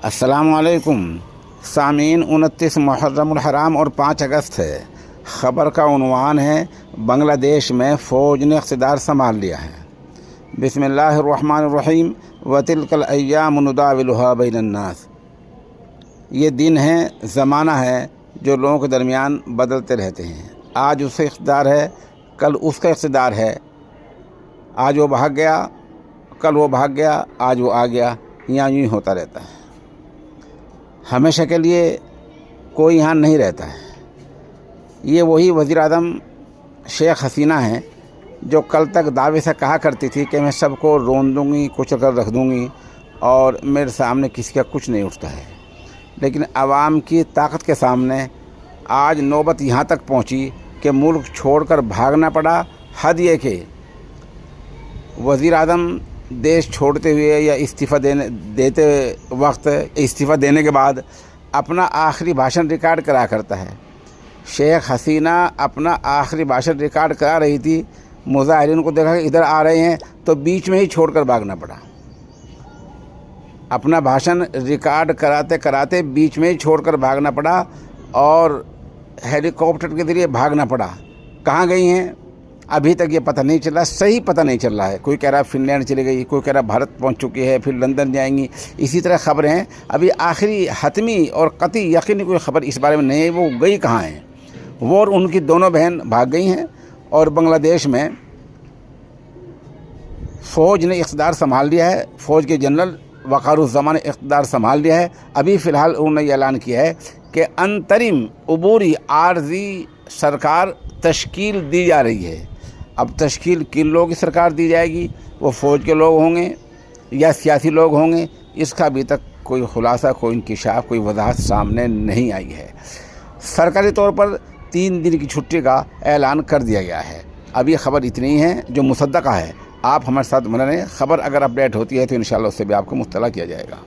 अस्सलाम वालेकुम सामीन। 29 मुहर्रम हराम और 5 अगस्त है। ख़बर का उन्वान है बांग्लादेश में फ़ौज ने इक़्तिदार संभाल लिया है। बिस्मिल्लाहिर्रहमानिर्रहीम व तिलकल अय्यामु नुदाविलुहा बैनन्नास। ये दिन है, ज़माना है जो लोगों के दरमियान बदलते रहते हैं। आज उसका इक़्तिदार है, कल उसका इक़्तिदार है। आज वो भाग गया, कल वो भाग गया, आज वो आ गया। यहाँ यूँ ही होता रहता है। हमेशा के लिए कोई यहाँ नहीं रहता है। ये वही वज़ीर-ए-आज़म शेख हसीना हैं जो कल तक दावे से कहा करती थी कि मैं सबको रोन दूँगी, कुचल कर रख दूँगी और मेरे सामने किसी का कुछ नहीं उठता है। लेकिन आवाम की ताकत के सामने आज नौबत यहाँ तक पहुँची कि मुल्क छोड़कर भागना पड़ा। हद ये कि वज़ीर-ए-आज़म देश छोड़ते हुए या देते वक्त इस्तीफ़ा देने के बाद अपना आखिरी भाषण रिकॉर्ड करा करता है। शेख हसीना अपना आखिरी भाषण रिकॉर्ड करा रही थी, मुज़ाहिरीन को देखा कि इधर आ रहे हैं तो बीच में ही छोड़कर भागना पड़ा। अपना भाषण रिकॉर्ड कराते कराते बीच में ही छोड़कर भागना पड़ा और हेलीकॉप्टर के ज़रिए भागना पड़ा। कहाँ गई हैं अभी तक ये पता नहीं चला, सही पता नहीं चल रहा है। कोई कह रहा है फिनलैंड चली गई, कोई कह रहा है भारत पहुंच चुकी है, फिर लंदन जाएंगी। इसी तरह खबरें हैं। अभी आखिरी हतमी और कतई यकीनी कोई खबर इस बारे में नहीं है वो गई कहाँ हैं। वो और उनकी दोनों बहन भाग गई हैं और बांग्लादेश में फ़ौज ने इक़्तिदार संभाल लिया है। फ़ौज के जनरल वक़ारुज़्ज़मान ने इक़्तिदार संभाल लिया है। अभी फ़िलहाल उन्होंने ऐलान किया है कि अंतरिम उबूरी आर्जी सरकार तश्कील दी जा रही है। अब तश्कील किन लोगों की सरकार दी जाएगी, वो फ़ौज के लोग होंगे या सियासी लोग होंगे, इसका अभी तक कोई खुलासा, कोई इंकिशाफ, कोई वजाहत सामने नहीं आई है। सरकारी तौर पर 3 दिन की छुट्टी का ऐलान कर दिया गया है। अभी खबर इतनी है जो मुसद्दक़ा है। आप हमारे साथ बने रहें। खबर अगर अपडेट होती है तो इंशाअल्लाह उससे भी आपको मुत्तला किया जाएगा।